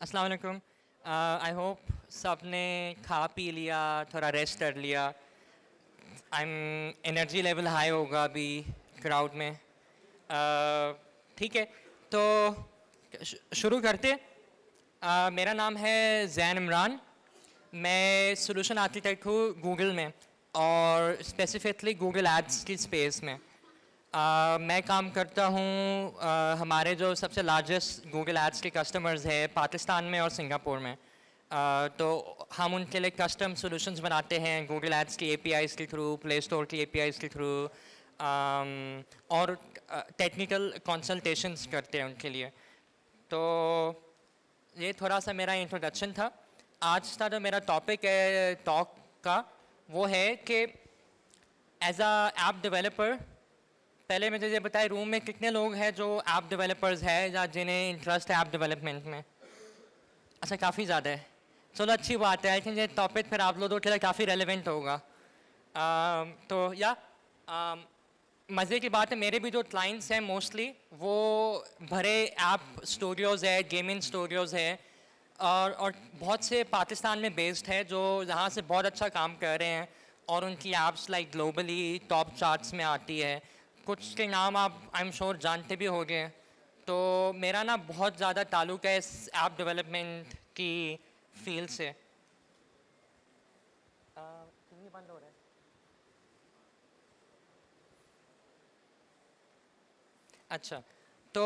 अस्सलाम वालेकुम। I hope सबने खा पी लिया, थोड़ा रेस्ट कर लिया। एनर्जी लेवल हाई होगा अभी क्राउड में। ठीक है, तो शुरू करते। मेरा नाम है ज़ैन इमरान। मैं सॉल्यूशन आर्किटेक्ट हूँ गूगल में, और स्पेसिफिकली गूगल एड्स की स्पेस में। मैं काम करता हूँ। हमारे जो सबसे लार्जेस्ट गूगल एड्स के कस्टमर्स है पाकिस्तान में और सिंगापुर में। तो हम उनके लिए कस्टम सॉल्यूशंस बनाते हैं गूगल एड्स की एपीआईज़ के थ्रू, प्ले स्टोर की एपीआईज़ के थ्रू, और टेक्निकल कंसल्टेशंस करते हैं उनके लिए। तो ये थोड़ा सा मेरा इंट्रोडक्शन था। आज का जो मेरा टॉपिक है टॉक का, वो है कि एज अ ऐप डेवलपर, पहले मुझे ये बताए रूम में कितने लोग हैं जो ऐप डेवलपर्स हैं या जिन्हें इंटरेस्ट है ऐप डेवलपमेंट में। अच्छा, काफ़ी ज़्यादा है। चलो, अच्छी बात है। आई थिंक ये टॉपिक फिर आप लोगों के लिए काफ़ी रेलेवेंट होगा। तो या मज़े की बात है, मेरे भी जो क्लाइंट्स हैं मोस्टली वो भरे ऐप स्टूडियोज़ है, गेमिंग स्टूडियोज़ है, और बहुत से पाकिस्तान में बेस्ड है जो यहाँ से बहुत अच्छा काम कर रहे हैं, और उनकी apps like globally top charts में आती है। कुछ के नाम आप आई एम श्योर जानते भी होंगे। तो मेरा ना बहुत ज़्यादा ताल्लुक़ है इस ऐप डेवलपमेंट की फील्ड से। बंद हो रहा है। अच्छा, तो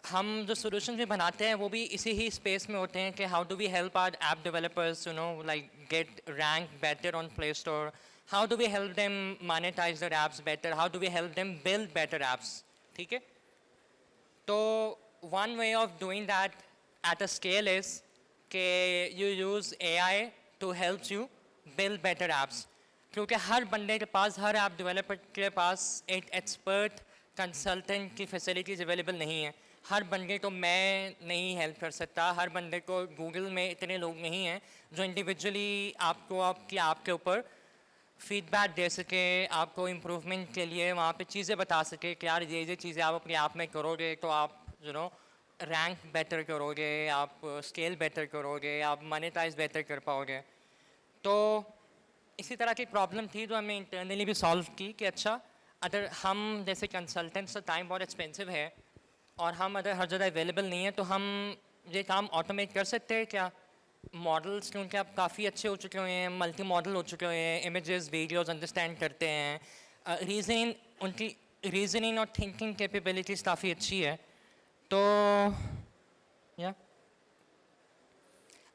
हम जो सॉल्यूशन भी बनाते हैं वो भी इसी ही स्पेस में होते हैं कि how do we help our app developers like get rank better on Play Store, how do we help them monetize their apps better, how do we help them build better apps. ठीक है, तो one way of doing that at a scale is कि you use AI to help you build better apps. क्योंकि हर बंदे के पास, हर app developer के पास एक एक्सपर्ट कंसल्टेंट की फैसिलिटीज़ अवेलेबल नहीं है। हर बंदे को मैं नहीं हेल्प कर सकता, हर बंदे को गूगल में इतने लोग नहीं हैं जो इंडिविजुअली आपको आपकी ऐप के ऊपर फीडबैक दे सके, आपको इम्प्रूवमेंट के लिए वहाँ पे चीज़ें बता सके कि यार ये चीज़ें आप अपने आप में करोगे तो आप रैंक बेटर करोगे, आप स्केल बेटर करोगे, आप मोनेटाइज बेटर कर पाओगे। तो इसी तरह की प्रॉब्लम थी जो हमें इंटरनली भी सॉल्व की कि अच्छा, अगर हम जैसे कंसल्टेंट्स का टाइम बहुत एक्सपेंसिव है और हम अगर हर जगह अवेलेबल नहीं है, तो हम ये काम ऑटोमेट कर सकते हैं क्या? मॉडल्स क्योंकि अब काफ़ी अच्छे हो चुके हुए हैं, मल्टी मॉडल हो चुके हुए हैं, इमेजेस वीडियोस अंडरस्टैंड करते हैं, रीजनिंग, उनकी रीजनिंग और थिंकिंग कैपेबिलिटीज़ काफ़ी अच्छी है। तो या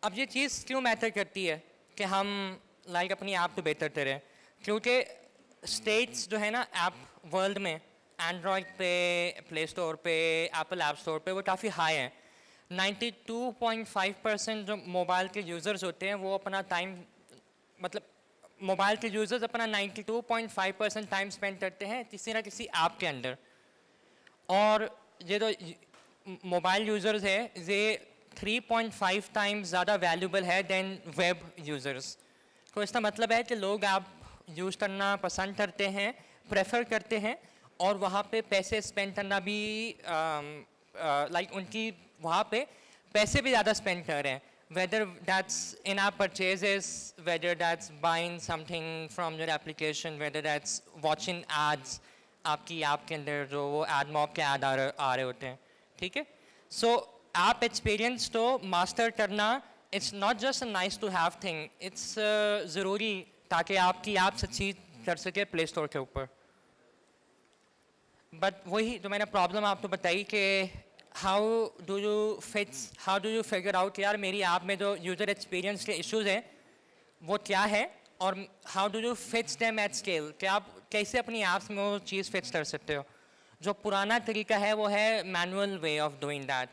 अब ये चीज़ क्यों मैटर करती है कि हम लाइक अपनी ऐप को बेहतर करें? क्योंकि स्टेट्स जो है ना ऐप वर्ल्ड में, एंड्रॉयड पे, प्ले स्टोर पे, एप्पल ऐप स्टोर पे, वो काफ़ी हाई है। 92.5% जो मोबाइल के यूज़र्स होते हैं वो अपना टाइम, मतलब मोबाइल के यूज़र्स अपना 92.5% टाइम स्पेंड करते हैं किसी ना किसी ऐप के अंदर। और ये जो मोबाइल यूज़र्स है ये 3.5 टाइम्स ज़्यादा वैल्यूबल है दैन वेब यूज़र्स। तो इसका मतलब है कि लोग ऐप यूज़ करना पसंद करते हैं, प्रेफर करते हैं, और वहाँ पे पैसे स्पेंड करना भी लाइक उनकी वहाँ पे पैसे भी ज़्यादा स्पेंड कर रहे हैं, whether that's in-app purchases, whether that's buying something from your application, whether that's watching ads, आपकी ऐप के अंदर जो वो एड मॉब के ऐड आ रहे होते हैं। ठीक है, सो ऐप एक्सपीरियंस तो मास्टर करना, it's not just a nice to have thing, it's ज़रूरी ताकि आपकी ऐप सक्सीड कर सके प्ले स्टोर के ऊपर। बट वही जो मैंने प्रॉब्लम आपको बताई कि how do you figure out यार मेरी ऐप में जो यूज़र एक्सपीरियंस के इश्यूज हैं वो क्या है, और how do you fix them at scale, कि आप कैसे अपनी ऐप्स में वो चीज़ फिक्स कर सकते हो। जो पुराना तरीका है वो है manual way of doing that,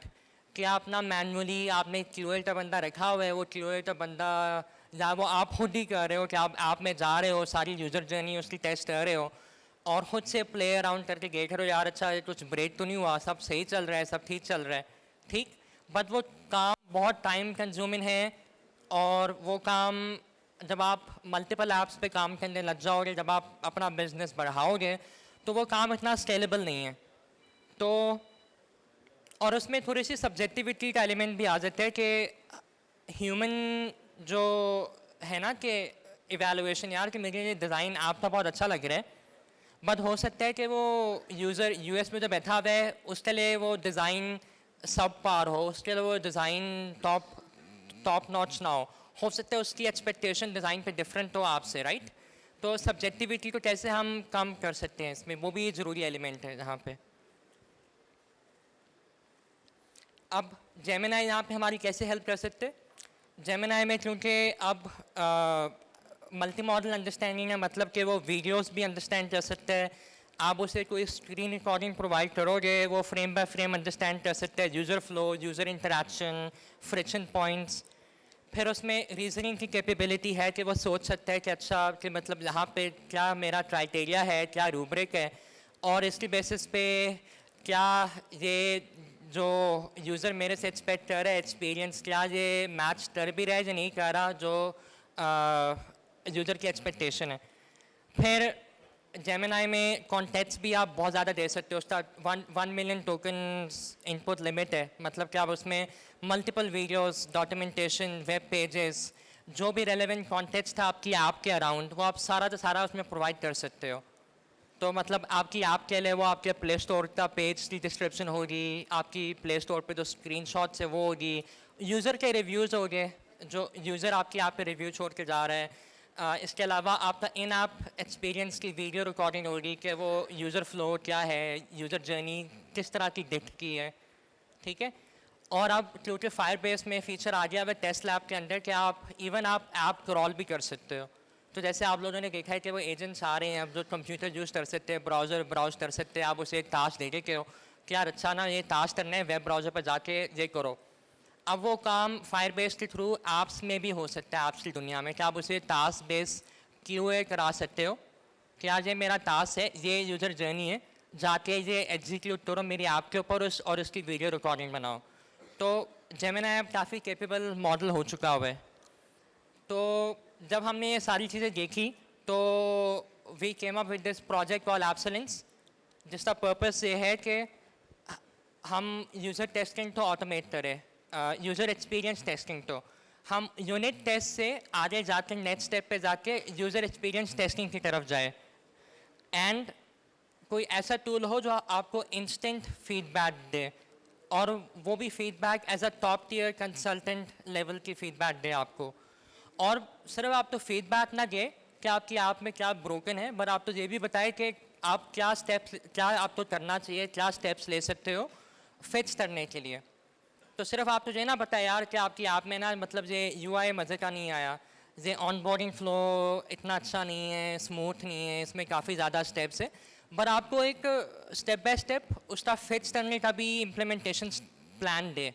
कि आप ना मैनुअली आपने क्यूएल का बंदा रखा हुआ है, वो क्यूएल का बंदा या वो आप खुद ही कर रहे हो कि आप ऐप में जा रहे हो, सारी यूज़र जर्नी उसकी टेस्ट कर रहे हो, और ख़ुद से प्ले अराउंड करके देख रहे हो यार अच्छा कुछ ब्रेक तो नहीं हुआ, सब सही चल रहा है, सब ठीक चल रहा है। ठीक, बट वो काम बहुत टाइम कंज्यूमिंग है, और वो काम जब आप मल्टीपल ऐप्स पे काम करने लग जाओगे, जब आप अपना बिजनेस बढ़ाओगे, तो वो काम इतना स्केलेबल नहीं है। तो और उसमें थोड़ी सी सब्जेक्टिविटी का एलिमेंट भी आ जाता है कि ह्यूमन जो है ना कि इवैल्यूएशन यार कि मेरे लिए डिज़ाइन आपका बहुत अच्छा लग रहा है, बट हो सकता है कि वो यूज़र यूएस में जो बैठा हुआ है उसके लिए वो डिज़ाइन सब पार हो, उसके लिए वो डिज़ाइन टॉप नॉच ना हो सकता है उसकी एक्सपेक्टेशन डिज़ाइन पे डिफरेंट हो आपसे, राइट? तो सब्जेक्टिविटी को कैसे हम कम कर सकते हैं इसमें, वो भी ज़रूरी एलिमेंट है यहाँ पे। अब जेमिनाई यहाँ पे हमारी कैसे हेल्प कर सकते हैं? जेमिनाई में क्योंकि अब मल्टी मॉडल अंडरस्टैंडिंग है, मतलब कि वो वीडियोस भी अंडरस्टैंड कर सकते हैं। आप उसे कोई स्क्रीन रिकॉर्डिंग प्रोवाइड करोगे, वो फ्रेम बाय फ्रेम अंडरस्टैंड कर सकते हैं, user flow, user interaction, friction points. फिर उसमें रीजनिंग की कैपेबिलिटी है कि वो सोच सकता है कि अच्छा कि मतलब यहाँ पे क्या मेरा क्राइटेरिया है, क्या रूब्रिक है, और इसकी बेसिस पे क्या ये जो यूज़र मेरे से एक्सपेक्ट कर रहा है एक्सपीरियंस, क्या ये मैच कर भी रहा है या नहीं कर रहा जो यूज़र की एक्सपेक्टेशन है। फिर जेमिनाई में कॉन्टेक्स्ट भी आप बहुत ज़्यादा दे सकते हो, उसका 1 मिलियन टोकन्स इनपुट लिमिट है, मतलब कि आप उसमें multiple videos, documentation, web pages, जो भी रेलेवेंट कॉन्टेक्स्ट था आपकी ऐप के अराउंड, वो आप सारा का सारा उसमें प्रोवाइड कर सकते हो। तो मतलब आपकी ऐप के लिए वो आपके प्ले स्टोर का पेज की डिस्क्रिप्शन होगी, आपकी प्ले स्टोर पे जो स्क्रीनशॉट्स है वो होगी, यूज़र के रिव्यूज़ हो गए, जो यूज़र आपकी ऐप पे रिव्यू छोड़ के जा रहा है। इसके अलावा आपका इन ऐप एक्सपीरियंस की वीडियो रिकॉर्डिंग होगी कि वो यूज़र फ्लो क्या है, यूज़र जर्नी किस तरह की दिख की है, ठीक है। और अब क्योंकि फायरबेस में फ़ीचर आ गया है टेस्ट लैब के अंदर कि आप इवन आप ऐप क्रॉल भी कर सकते हो। तो जैसे आप लोगों ने देखा है कि वो एजेंट्स आ रहे हैं अब जो कंप्यूटर यूज़ कर सकते हैं, ब्राउज़र ब्राउज़ कर सकते हैं, आप उसे एक टास्क दे के कि यार अच्छा ना ये टास्क करना है, वेब ब्राउज़र पर जाके ये करो। अब वो काम फायरबेस के थ्रू ऐप्स में भी हो सकता है, ऐप्स की दुनिया में, कि आप उसे टास्क बेस क्यूए करा सकते हो कि आज ये मेरा टास्क है, ये यूज़र जर्नी है, जाके ये एग्जीक्यूट करो मेरी ऐप के ऊपर और उसकी वीडियो रिकॉर्डिंग बनाओ। तो जेमिनी ऐप काफ़ी कैपेबल मॉडल हो चुका हुआ है। तो जब हमने ये सारी चीज़ें देखी तो we came up with this project call एब्सेलेंस, जिसका पर्पस ये है कि हम यूज़र टेस्टिंग तो ऑटोमेट करें, यूज़र एक्सपीरियंस टेस्टिंग तो हम यूनिट टेस्ट से आगे जाके नेक्स्ट स्टेप पे जाके यूज़र एक्सपीरियंस टेस्टिंग की तरफ जाए, एंड कोई ऐसा टूल हो जो आपको इंस्टेंट फीडबैक दे, और वो भी feedback as a top tier consultant level की फीडबैक दे आपको। और सिर्फ आप तो फीडबैक ना दे कि आपकी ऐप में क्या ब्रोकन है, बट आप तो ये भी बताए कि आप क्या स्टेप्स, क्या आपको करना चाहिए, क्या स्टेप्स ले सकते हो फिक्स करने के लिए। तो सिर्फ आप तो ये ना बताए यार कि आपकी ऐप में ना मतलब ये यूआई मज़े का नहीं आया, ये ऑनबोर्डिंग फ्लो इतना अच्छा नहीं है, स्मूथ नहीं है, इसमें काफ़ी ज़्यादा स्टेप्स है, बट आपको एक स्टेप बाय स्टेप उसका फिक्स करने का भी इम्प्लीमेंटेशन प्लान दे।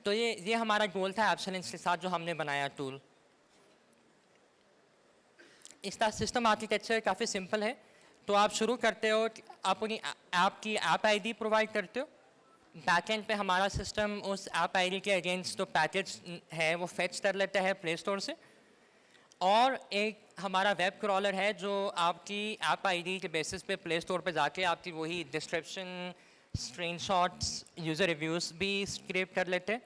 तो ये हमारा गोल था एब्सेलेंस के साथ जो हमने बनाया टूल। इसका सिस्टम आर्किटेक्चर काफ़ी सिंपल है। तो आप शुरू करते हो, आप अपनी ऐप की ऐप आईडी प्रोवाइड करते हो, बैकएंड पे हमारा सिस्टम उस ऐप आईडी के अगेंस्ट जो पैकेज है वो फेच कर लेता है प्ले स्टोर से, और एक हमारा वेब क्रॉलर है जो आपकी ऐप आईडी के बेसिस पे प्ले स्टोर पे जाके आपकी वही डिस्क्रिप्शन, स्क्रीनशॉट्स, यूज़र रिव्यूज़ भी स्क्रैप कर लेते हैं।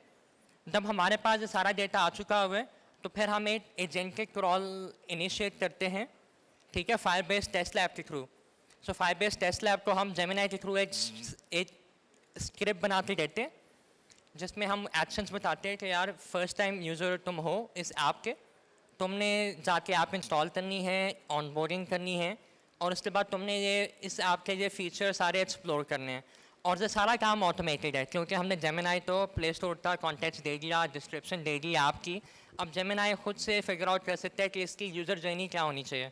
जब हमारे पास ये सारा डेटा आ चुका हुआ है तो फिर हम एक एजेंटिक क्रॉल इनिशिएट करते हैं, ठीक है, फायरबेस टेस्ट लैब के थ्रू। सो फायरबेस टेस्ट लैब को हम जेमिनी के थ्रू एक स्क्रिप्ट बनाते रहते हैं जिसमें हम एक्शंस बताते हैं कि यार फर्स्ट टाइम यूज़र तुम हो इस ऐप के, तुमने जाके ऐप इंस्टॉल करनी है, ऑनबोर्डिंग करनी है, और उसके बाद तुमने ये इस ऐप के ये फीचर सारे एक्सप्लोर करने हैं, और ये सारा काम ऑटोमेटेड है क्योंकि हमने जेमिनी तो प्ले स्टोर का कॉन्टेक्स्ट दे दिया, डिस्क्रिप्शन दे दी ऐप की। अब जेमिनी खुद से फिगर आउट कर सकता है कि इसकी यूज़र जर्नी क्या होनी चाहिए,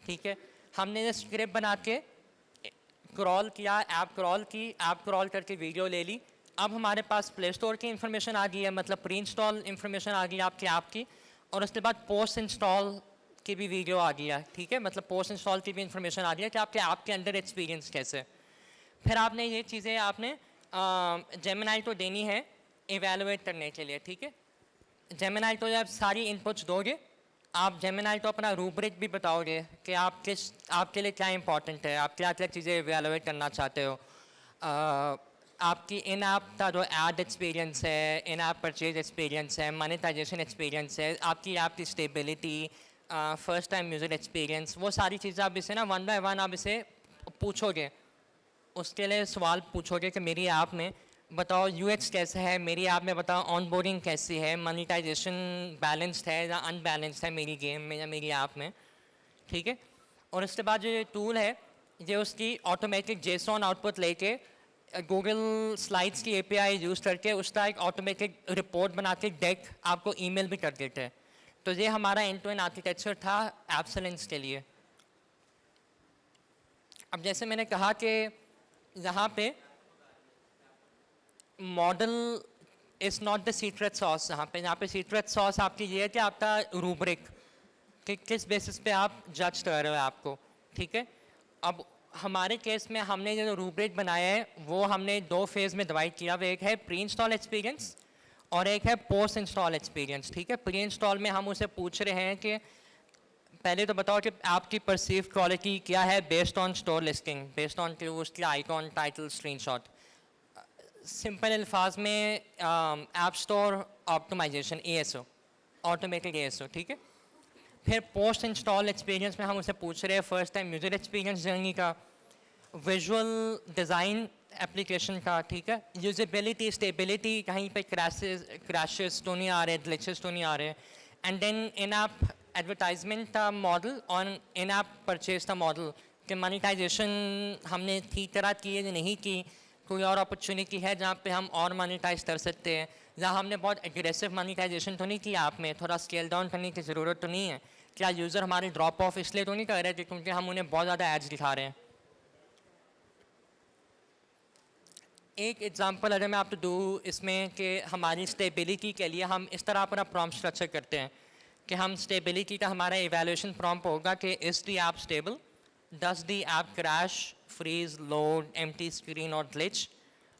ठीक है। हमने ये स्क्रिप्ट बना के क्रॉल किया, ऐप क्रॉल की, ऐप क्रॉल करके वीडियो ले ली। अब हमारे पास प्ले स्टोर की इन्फॉर्मेशन आ गई है, मतलब प्री इंस्टॉल इन्फॉर्मेशन आ गई आपकी ऐप की, और उसके बाद पोस्ट इंस्टॉल की भी वीडियो आ गई है, ठीक है, मतलब पोस्ट इंस्टॉल की भी इन्फॉर्मेशन आ गई है कि आपके ऐप के अंदर एक्सपीरियंस कैसे। फिर आपने ये चीज़ें आपने जेमिनी को देनी है इवेलुएट करने के लिए, ठीक है। जेमिनी को जब सारी इनपुट्स दोगे, आप जेमिनी को अपना रूब्रिक भी बताओगे कि आप आपके लिए क्या इंपॉर्टेंट है, आप क्या क्या चीज़ें इवेलुएट करना चाहते हो। आपकी इन ऐप का जो एड एक्सपीरियंस है, इन ऐप परचेज एक्सपीरियंस है, मोनेटाइजेशन एक्सपीरियंस है, आपकी ऐप की stability, first time user experience, वो सारी चीज़ें आप इसे ना वन बाय वन आप इसे पूछोगे। उसके लिए सवाल पूछोगे कि मेरी ऐप में बताओ यूएक्स कैसा है, मेरी ऐप में बताओ ऑनबोर्डिंग कैसी है, मोनेटाइजेशन बैलेंस्ड है या अनबैलेंस्ड है मेरी गेम में या मेरी ऐप में, ठीक है। और उसके बाद जो ये टूल है ये उसकी ऑटोमेटिक जेसॉन आउटपुट लेके गूगल स्लाइड्स की एपीआई यूज़ करके उसका एक ऑटोमेटिक रिपोर्ट बना के डेक आपको ईमेल भी कर देते हैं। तो ये हमारा एंड टू एंड आर्किटेक्चर था एब्सेलेंस के लिए। अब जैसे मैंने कहा कि यहाँ पे model is not the secret sauce. यहाँ पे सीक्रेट सॉस आपकी ये है कि आपका रूब्रिक कि किस बेसिस पे आप जज कर रहे हो आपको, ठीक है। अब हमारे केस में हमने जो रूब्रिक बनाया है वो हमने दो फेज़ में डिवाइड किया हुआ, एक है प्री इंस्टॉल एक्सपीरियंस और एक है पोस्ट इंस्टॉल एक्सपीरियंस, ठीक है। प्री इंस्टॉल में हम उसे पूछ रहे हैं कि पहले तो बताओ कि आपकी परसीव क्वालिटी क्या है based on store listing, based on उसकी आइकॉन, टाइटल, स्क्रीनशॉट। सिंपल अल्फाज में app store optimisation, ASO, automatic ASO, ठीक है। फिर पोस्ट इंस्टॉल एक्सपीरियंस में हम उसे पूछ रहे हैं first time user experience journey का, विजुअल डिज़ाइन एप्लीकेशन का, ठीक है। यूजेबिलिटी, स्टेबिलिटी, कहीं पे क्रैशेस तो नहीं आ रहे, ग्लिचेस तो नहीं आ रहे। And then in app advertisement का मॉडल और इन ऐप परचेज का मॉडल कि मोनेटाइजेशन हमने ठीक तरह की है नहीं की, कोई और अपॉर्चुनिटी है जहाँ पे हम और मोनेटाइज कर सकते हैं, जहाँ हमने बहुत एग्रेसिव मोनेटाइजेशन तो नहीं की ऐप में, थोड़ा स्केल डाउन करने की ज़रूरत तो नहीं है। क्या यूज़र हमारे ड्रॉप ऑफ इसलिए तो नहीं कर रहे थे क्योंकि हम उन्हें बहुत ज़्यादा एड्स दिखा रहे हैं। एक एग्जांपल अगर मैं आपको दूँ इसमें कि हमारी स्टेबिलिटी के लिए हम इस तरह अपना प्रॉम्प्ट स्ट्रक्चर करते हैं कि हम स्टेबिलिटी का हमारा इवैल्यूएशन प्रॉम्प्ट होगा कि is the app stable, does the app crash, freeze, load, empty screen और ग्लिच।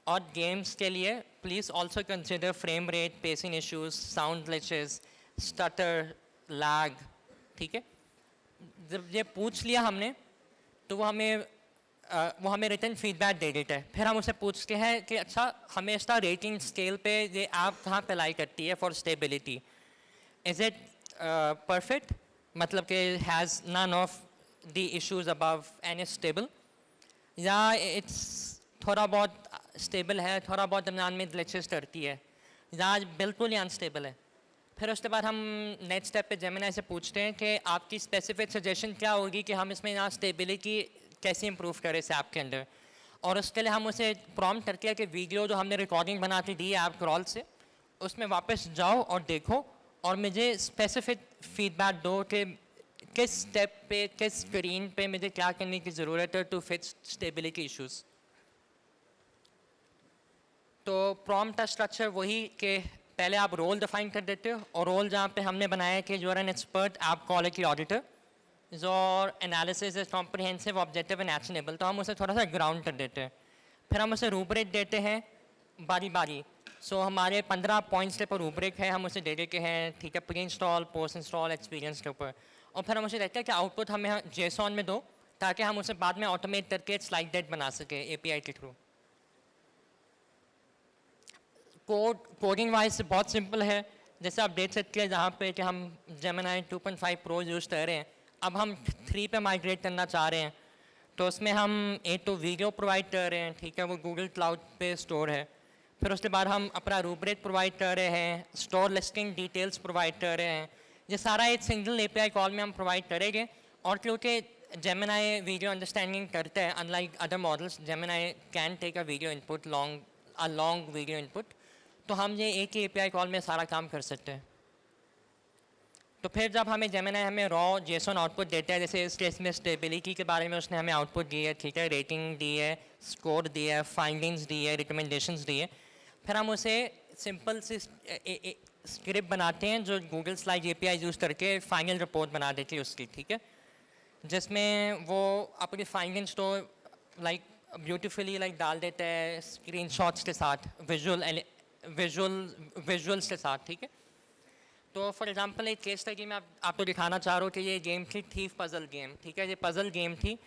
और गेम्स के लिए please also consider frame rate, pacing issues, sound glitches, stutter, lag, ठीक है। जब ये पूछ लिया हमने तो वो हमें रिटर्न फीडबैक दे देता है। फिर हम उसे पूछते हैं कि अच्छा हमें इसका रेटिंग स्केल पे ये ऐप कहाँ पे लाई करती है for stability, is it perfect, मतलब कि has none of the issues above and is stable, या इट्स थोड़ा बहुत स्टेबल है, थोड़ा बहुत दरमियान में ग्लिचेस करती है, या बिल्कुल ही अनस्टेबल है। फिर उसके बाद हम नेक्स्ट स्टेप पे जेमिनी से पूछते हैं कि आपकी स्पेसिफिक सजेशन क्या होगी कि हम इसमें यहाँ स्टेबिलिटी कैसे इंप्रूव करें इस ऐप के अंदर। और उसके लिए हम उसे प्रॉम्प्ट करते हैं कि वीडियो जो हमने रिकॉर्डिंग बना के दी है ऐप क्रॉल से, उसमें वापस जाओ और देखो और मुझे स्पेसिफिक फीडबैक दो कि किस स्टेप पे, किस स्क्रीन पे मुझे क्या करने की ज़रूरत है टू फिक्स स्टेबिलिटी इश्यूज़। तो प्रॉम्प्ट का स्ट्रक्चर वही कि पहले आप रोल डिफाइन कर देते हो, और रोल जहाँ पे हमने बनाया कि you are an expert app quality auditor, और analysis is comprehensive, objective and actionable, तो हम उसे थोड़ा सा ग्राउंड कर देते हैं। फिर हम उसे रूब्रिक देते हैं बारी बारी। सो हमारे 15 पॉइंट्स के ऊपर रूब्रिक है, हम उसे दे देते हैं, ठीक है, pre install, post install, experience के ऊपर। और फिर हम उसे देखते हैं कि आउटपुट हमें जेसॉन में दो ताकि हम उसे बाद में ऑटोमेट करके स्लाइड डेट बना सके API के थ्रू। कोडिंग वाइज बहुत सिंपल है, जैसे आप देख सकते हैं जहाँ पे कि हम जेमिनी 2.5 प्रो यूज़ कर रहे हैं, अब हम 3 पे माइग्रेट करना चाह रहे हैं। तो उसमें हम एक तो वीडियो प्रोवाइड कर रहे हैं, ठीक है, वो गूगल क्लाउड पे स्टोर है। फिर उसके बाद हम अपना रूब्रिक प्रोवाइड कर रहे हैं, स्टोर लिस्टिंग डिटेल्स प्रोवाइड कर रहे हैं। ये सारा एक सिंगल API कॉल में हम प्रोवाइड करेंगे। और क्योंकि जेमिनी वीडियो अंडरस्टैंडिंग करता है, unlike other models, Gemini can take a video input, long video input, तो हम ये एक ही API कॉल में सारा काम कर सकते हैं। तो फिर जब जेमिनी हमें रॉ जेसॉन आउटपुट देता है, जैसे इस केस में स्टेबिलिटी के बारे में उसने हमें आउटपुट दी है, ठीक है, रेटिंग दी है, स्कोर दिया है, फाइंडिंग्स दी है, रिकमेंडेशंस दी है। फिर हम उसे सिंपल सी स्क्रिप्ट बनाते हैं जो गूगल स्लाइड API यूज़ करके फाइनल रिपोर्ट बना देती है उसकी, ठीक है, जिसमें वो अपनी फाइंडिंग्स तो ब्यूटीफुली डाल देता है स्क्रीनशॉट्स के साथ, विजुअल्स के साथ, ठीक है। तो फॉर एग्जांपल एक केस स्टडी में आपको दिखाना चाह रहा हूँ कि ये गेम थी थीफ पजल गेम, ठीक है, ये पजल गेम थी।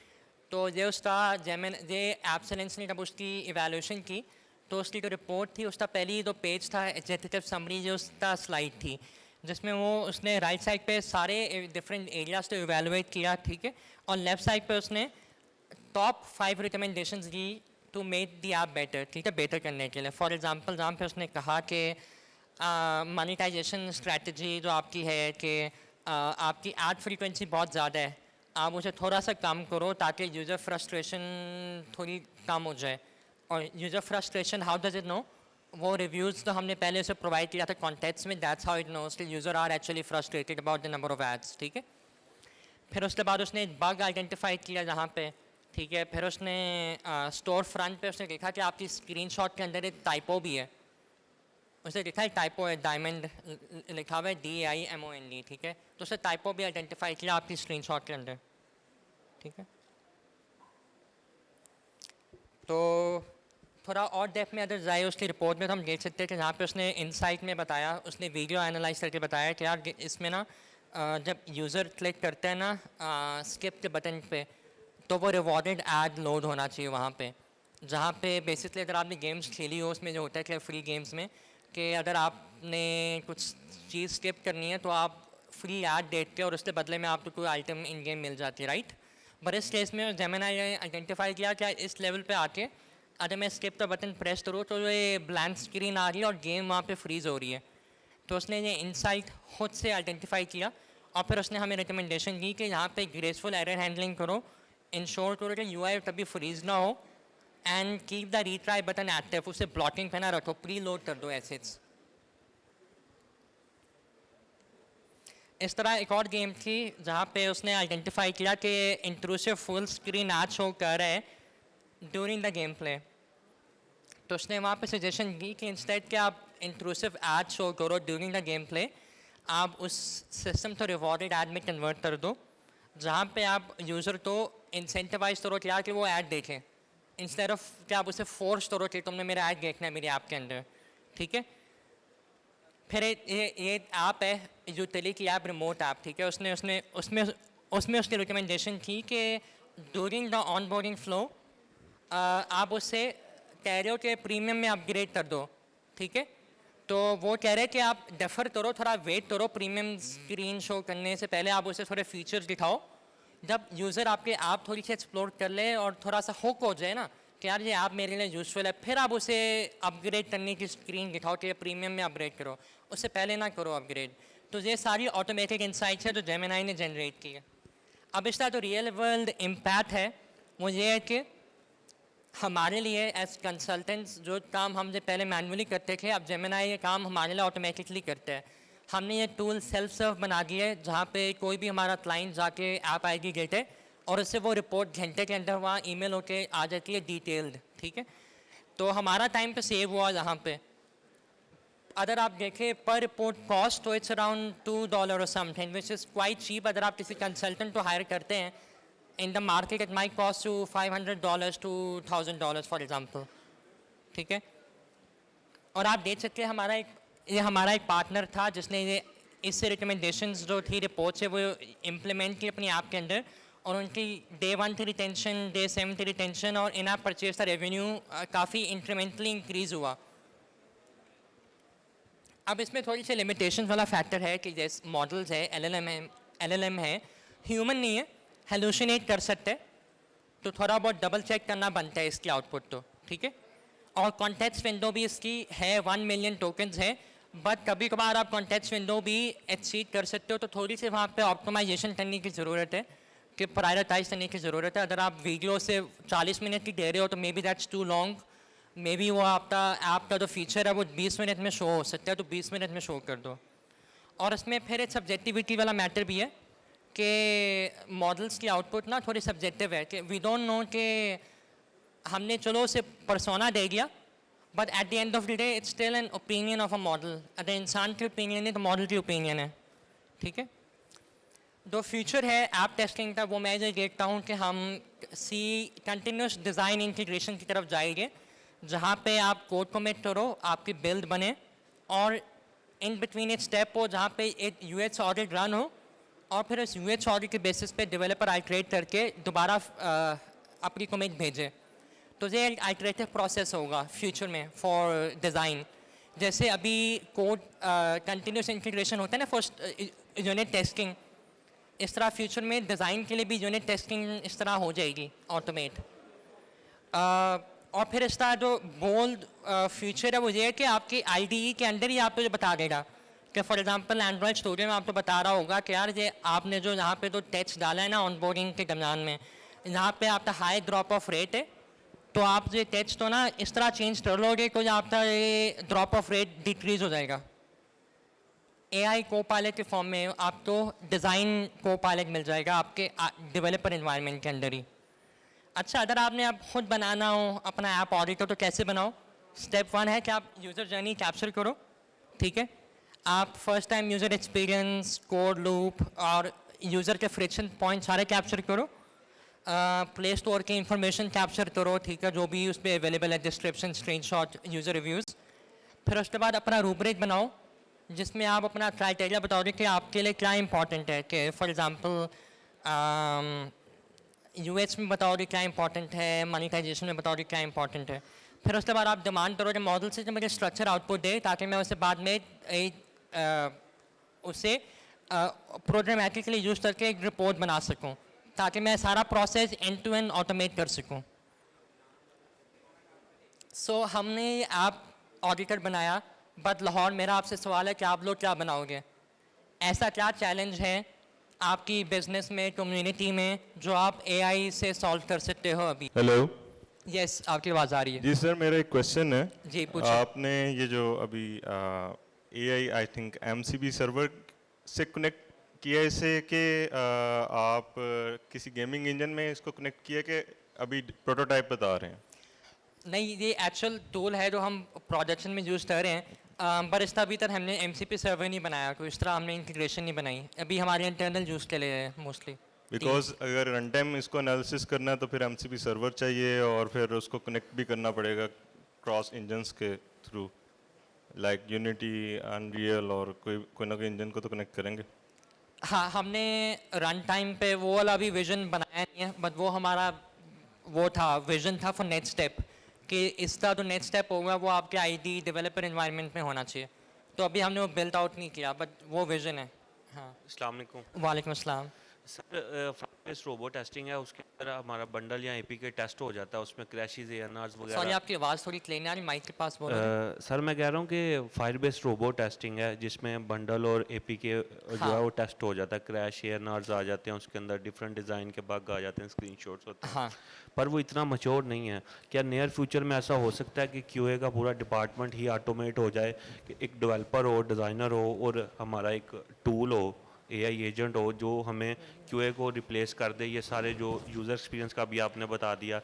तो ये उसका ये एब्सेलेंस ने जब उसकी इवैल्यूएशन की तो उसकी जो रिपोर्ट थी उसका पहली जो पेज था एग्जीक्यूटिव समरी जो उसका स्लाइड थी, जिसमें वो उसने राइट साइड पे सारे डिफरेंट एरियाज को इवेलुएट किया, ठीक है, और लेफ्ट साइड पे उसने टॉप 5 रिकमेंडेशंस दी to make the app better, ठीक है, बेटर करने के लिए। फॉर एग्जांपल जहाँ पे उसने कहा कि मोनेटाइजेशन स्ट्रैटेजी जो आपकी है कि आपकी ऐड फ्रीक्वेंसी बहुत ज़्यादा है, आप उसे थोड़ा सा कम करो ताकि यूज़र फ्रस्ट्रेशन थोड़ी कम हो जाए। और user frustration how does it know, वो रिव्यूज़ तो हमने पहले उसे प्रोवाइड किया था कॉन्टेक्ट्स में, दैट्स हाउ इट नोस कि user are actually frustrated about the number of ads, ठीक है। फिर उसके बाद उसने बग आइडेंटिफाई किया जहाँ पे, ठीक है, फिर उसने स्टोर फ्रंट पे उसने देखा कि आपकी स्क्रीनशॉट के अंदर एक टाइपो भी है, उसे लिखा है टाइपो है, डायमंड लिखा हुआ है DIMOND, ठीक है, तो उसे टाइपो भी आइडेंटिफाई किया आपकी स्क्रीनशॉट के अंदर, ठीक है। तो थोड़ा और डेप्थ में अगर जाए उसकी रिपोर्ट में तो हम देख सकते हैं कि जहाँ पे उसने इनसाइट में बताया, उसने वीडियो एनालाइज करके बताया कि यार इसमें ना जब यूज़र क्लिक करते हैं ना स्किप के बटन पे, तो वो रिवॉर्डेड ऐड लोड होना चाहिए वहाँ पे, जहाँ पे बेसिकली अगर आपने गेम्स खेली हो उसमें जो होता है कि फ्री गेम्स में कि अगर आपने कुछ चीज़ स्किप करनी है तो आप फ्री ऐड देखते हो और उसके बदले में आपको कोई आइटम इन गेम मिल जाती है, राइट। बट इस केस में जेमिनी ने आइडेंटिफाई किया कि इस लेवल पे आके अगर मैं स्किप का बटन प्रेस करूँ तो ये ब्लैंक स्क्रीन आ रही है और गेम वहाँ पे फ्रीज़ हो रही है। तो उसने ये इनसाइट खुद से आइडेंटिफाई किया और फिर उसने हमें रिकमेंडेशन दी कि यहाँ पे ग्रेसफुल एरर हैंडलिंग करो, इंश्योर करो कि UI कभी फ्रीज ना हो, and keep the retry button active, उसे ब्लॉकिंग पे ना रखो, प्री लोड कर दो एसेट्स। इस तरह एक और गेम थी जहाँ पे उसने आइडेंटिफाई किया कि intrusive full screen add show कर रहा है ड्यूरिंग द गेम प्ले, तो उसने वहाँ पे सजेशन दी कि इंस्टेड कि आप इंट्रूसिव ऐड शो करो ड्यूरिंग द गेम प्ले, आप उस सिस्टम को रिवॉर्डेड ऐड में कन्वर्ट कर दो, जहाँ पे आप यूज़र को इंसेंटिवाइज करो क्या कि वो ऐड देखें, इंस्टेड ऑफ कि आप उसे फोर्स करो कि तुमने मेरा ऐड देखना है मेरी ऐप के अंदर, ठीक है। फिर ये ऐप है यूटिलिटी ऐप, रिमोट ऐप, ठीक है, उसने उसने उसमें उसमें उसकी रिकमेंडेशन थी कि during the on boarding flow आप उससे कह रहे हो कि प्रीमियम में अपग्रेड कर दो, ठीक है, तो वो कह रहे हैं कि आप डेफर करो, थोड़ा वेट करो, प्रीमियम स्क्रीन शो करने से पहले आप उसे थोड़े फीचर्स दिखाओ, जब यूज़र आपके ऐप थोड़ी सी एक्सप्लोर कर ले और थोड़ा सा हुक हो जाए ना कि यार ये ऐप मेरे लिए यूज़फुल है, फिर आप उसे अपग्रेड करने की स्क्रीन दिखाओ कि प्रीमियम में अपग्रेड करो, उससे पहले ना करो अपग्रेड। तो ये सारी ऑटोमेटिक इंसाइट्स है जो जेमिनी ने जनरेट की है। अब इसका जो रियल वर्ल्ड इम्पैक्ट है वो ये है कि हमारे लिए एज कंसल्टेंट्स जो काम हम जो पहले मैनुअली करते थे, अब जेमिनी ये काम हमारे लिए ऑटोमेटिकली करते हैं। हमने ये टूल सेल्फ सर्व बना दिया है जहाँ पे कोई भी हमारा क्लाइंट जाके ऐप ID देते और उससे वो रिपोर्ट घंटे के अंदर वहाँ ईमेल होके आ जाती है डिटेल्ड, ठीक है। तो हमारा टाइम तो सेव हुआ यहाँ पे। अगर आप देखें पर रिपोर्ट कॉस्ट तो इट्स अराउंड $2 और something which is quite cheap. अगर आप किसी कंसल्टेंट को हायर करते हैं in the market it might cost you $500 to $1,000 for example, ठीक है। और आप देख सकते हैं हमारा एक पार्टनर था जिसने ये इससे रिकमेंडेशंस जो थी रिपोर्ट से वो इम्प्लीमेंट की अपनी ऐप के अंदर, और उनकी Day 1 की रिटेंशन, Day 7 की रिटेंशन और इन ऐप परचेज का रेवेन्यू काफ़ी इंक्रीमेंटली इंक्रीज़ हुआ। अब इसमें थोड़ी सी लिमिटेशन वाला फैक्टर है कि जैसे मॉडल्स है LLM है, ह्यूमन नहीं है, हेलुसिनेट कर सकते, तो थोड़ा बहुत डबल चेक करना बनता है इसकी आउटपुट तो, ठीक है। और कॉन्टेक्स्ट विंडो भी इसकी है 1 मिलियन टोकन्स है, बट कभी कभार आप कॉन्टेक्स्ट विंडो भी एक्सीड कर सकते हो, तो थोड़ी सी वहाँ पे ऑप्टिमाइजेशन करने की ज़रूरत है कि प्रायोरिटाइज करने की ज़रूरत है। अगर आप वीडियो से 40 मिनट की दे रहे हो तो maybe that's too long, maybe वो आपका ऐप का जो फीचर है वो 20 मिनट में शो हो सकता है, तो 20 मिनट में शो कर दो। और इसमें फिर एक सब्जेक्टिविटी वाला मैटर भी है कि मॉडल्स की आउटपुट ना थोड़ी सब्जेक्टिव है कि वी डोंट नो कि हमने चलो उसे परसोना दे दिया, but at the end of the day it's still an opinion of a model. अगर इंसान की ओपिनियन है तो मॉडल की ओपिनियन है, ठीक है। जो फ्यूचर है ऐप टेस्टिंग का वो मैं ये देखता हूँ कि हम कंटिन्यूस डिज़ाइन इंटीग्रेशन की तरफ जाएंगे, जहाँ पे आप कोड कमिट करो, आपकी बिल्ड बने और इन बिटवीन एक स्टेप हो जहाँ पे एक UX ऑडिट रन हो और फिर उस UX ऑडिट के बेसिस पे डेवलपर आइट्रेट करके दोबारा अपनी कमिट भेजे। तुझे एक आइटरेटिव प्रोसेस होगा फ्यूचर में फॉर डिज़ाइन। जैसे अभी कोड कंटिन्यूस इंटीग्रेशन होता है ना फर्स्ट यूनिट टेस्टिंग, इस तरह फ्यूचर में डिज़ाइन के लिए भी यूनिट टेस्टिंग इस तरह हो जाएगी ऑटोमेट। और फिर इसका जो बोल्ड फ्यूचर है वो ये है कि आपकी आईडीई के अंदर ही आपको जो बता देगा कि फॉर एग्जांपल एंड्रॉयड स्टूडियो में आपको बता रहा होगा कि यार ये आपने जो यहाँ पे जो टेक्स्ट डाला है ना ऑनबोर्डिंग के दरमियान में, यहाँ पे आपका हाई ड्रॉप ऑफ रेट है, तो आप ये टेक्स्ट तो ना इस तरह चेंज कर लोगे तो आपका ये ड्रॉप ऑफ रेट डिक्रीज हो जाएगा। एआई को पायलट के फॉर्म में आपको डिज़ाइन को पायलट मिल जाएगा आपके डेवलपर एनवायरनमेंट के अंदर ही। अच्छा, अगर आपने अब खुद बनाना हो अपना ऐप ऑडिटर तो कैसे बनाओ? स्टेप 1 है कि आप यूज़र जर्नी कैप्चर करो, ठीक है। आप first time user experience, code loop और यूज़र के फ्रिक्शन पॉइंट सारे कैप्चर करो। प्ले स्टोर की इंफॉर्मेशन कैप्चर करो, ठीक है, जो भी उस पर अवेलेबल है, डिस्क्रिप्शन, स्क्रीनशॉट, यूज़र रिव्यूज़। फिर उसके बाद अपना रूब्रिक बनाओ जिसमें आप अपना क्राइटेरिया बताओगे कि आपके लिए क्या इंपॉर्टेंट है। कि फॉर एग्ज़ाम्पल यूएक्स में बताओगे क्या इंपॉर्टेंट है, मॉनिटाइजेशन में बताओगे क्या इंपॉर्टेंट है। फिर उसके बाद आप डिमांड करोगे मॉडल से कि मुझे स्ट्रक्चर आउटपुट दे, ताकि मैं उसे बाद में उसे प्रोग्रामेटिकली यूज़ करके एक रिपोर्ट बना सकूं, ताकि मैं सारा process end to end automate कर सकूं। सो हमने ऐप ऑडिटर बनाया, बट लाहौर मेरा आपसे सवाल है कि आप लोग क्या बनाओगे? ऐसा क्या चैलेंज है आपकी बिजनेस में, कम्युनिटी में, जो आप एआई से सॉल्व कर सकते हो अभी? हेलो। यस, आपकी आवाज़ आ रही है। जी सर, मेरा एक क्वेश्चन है। जी पूछो। आपने ये जो अभी AI I think MCB server से कनेक्ट किया इसे कि आप किसी गेमिंग इंजन में इसको कनेक्ट किया कि अभी प्रोटोटाइप बता रहे हैं? नहीं, ये एक्चुअल टूल है जो हम प्रोडक्शन में यूज़ कर रहे हैं, पर इसका अभी तक हमने एमसीपी सर्वर नहीं बनाया, कोई इस तरह हमने इंटीग्रेशन नहीं बनाई अभी, हमारे इंटरनल यूज़ के लिए है मोस्टली। बिकॉज अगर रन टाइम इसको एनालिसिस करना है तो फिर एमसीपी सर्वर चाहिए और फिर उसको कनेक्ट भी करना पड़ेगा क्रॉस इंजन्स के थ्रू, लाइक यूनिटी, अनरियल और कोई ना कोई इंजन को तो कनेक्ट करेंगे। हाँ, हमने रन टाइम पे वो वाला भी विजन बनाया नहीं है, बट वो हमारा वो था विजन था फॉर नेक्स्ट स्टेप, कि इसका जो नेक्स्ट स्टेप होगा वो आपके आईडी डेवलपर एनवायरनमेंट में होना चाहिए। तो अभी हमने वो बिल्ड आउट नहीं किया, बट वो विजन है। हाँ, अस्सलाम वालेकुम। वालेकुम अस्सलाम। सर, फ्रंट रोबो टेस्टिंग है, उसके अंदर हमारा बंडल या एपीके टेस्ट हो जाता है, उसमें क्रैशेस एएनआरस सॉरी, वगैरह। आपकी आवाज़ थोड़ी क्लीन आ रही, माइक के पास बोलो। सर मैं कह रहा हूँ कि फायर बेस्ड रोबो टेस्टिंग है जिसमें बंडल और एपीके जो हाँ। है वो टेस्ट हो जाता है, क्रैश एएनआरस आ जाते हैं, उसके अंदर डिफरेंट डिज़ाइन के बग आ जाते हैं, स्क्रीनशॉट्स होते हैं। हाँ, पर वो इतना मच्योर नहीं है। क्या नियर फ्यूचर में ऐसा हो सकता है कि क्यूए का पूरा डिपार्टमेंट ही ऑटोमेट हो जाए, कि एक डेवलपर हो, डिज़ाइनर हो और हमारा एक टूल हो, एआई एजेंट हो जो हमें क्यूए को रिप्लेस कर दे? ये सारे जो यूज़र एक्सपीरियंस का भी आपने बता दिया,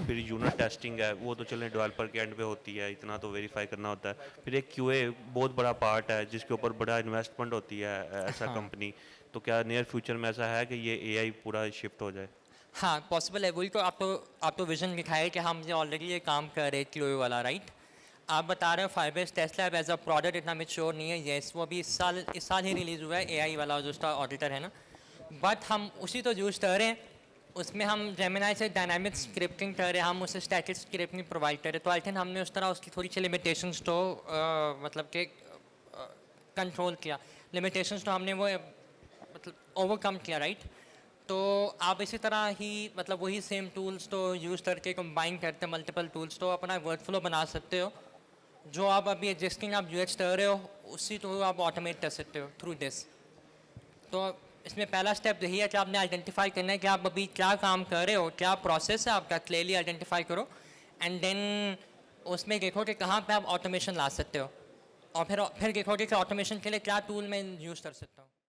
फिर यूनिट टेस्टिंग है वो तो चलें डेवलपर के एंड पे होती है, इतना तो वेरीफाई करना होता है, फिर एक क्यूए बहुत बड़ा पार्ट है जिसके ऊपर बड़ा इन्वेस्टमेंट होती है ऐसा हाँ। कंपनी। तो क्या नियर फ्यूचर में ऐसा है कि ये एआई पूरा शिफ्ट हो जाए? हाँ, पॉसिबल है। वही तो आप तो विजन दिखाए कि हम ये ऑलरेडी ये काम कर रहे क्यूए वाला, राइट? आप बता रहे हो फाइबेस टेस्ला एज अ प्रोडक्ट इतना मेच्योर नहीं है। येस, वो अभी इस साल ही रिलीज़ हुआ है, एआई वाला जो उसका ऑडिटर है ना, बट हम उसी तो यूज़ कर रहे हैं। उसमें हम जेमिनाई से डायनामिक स्क्रिप्टिंग कर रहे हैं, हम उसे स्टैटिक स्क्रिप्टिंग प्रोवाइड कर रहे हैं। तो आई थिंक हमने उस तरह उसकी थोड़ी सी लिमिटेशंस तो मतलब कि कंट्रोल किया। लिमिटेशंस तो हमने वो मतलब ओवरकम किया, राइट? तो आप इसी तरह ही मतलब वही सेम टूल्स तो यूज़ करके कंबाइन करते मल्टीपल टूल्स तो अपना वर्कफ्लो बना सकते हो, जो आप अभी एग्जिस्टिंग आप यूएक्स कर रहे हो उसी तो आप ऑटोमेट कर सकते हो थ्रू दिस। तो इसमें पहला स्टेप यही है कि आपने आइडेंटिफाई करना है कि आप अभी क्या काम कर रहे हो, क्या प्रोसेस है आपका, क्लियरली आइडेंटिफाई करो एंड देन उसमें देखो कि कहाँ पे आप ऑटोमेशन ला सकते हो, और फिर देखो कि ऑटोमेशन के लिए क्या टूल मैं यूज़ कर सकता हूँ।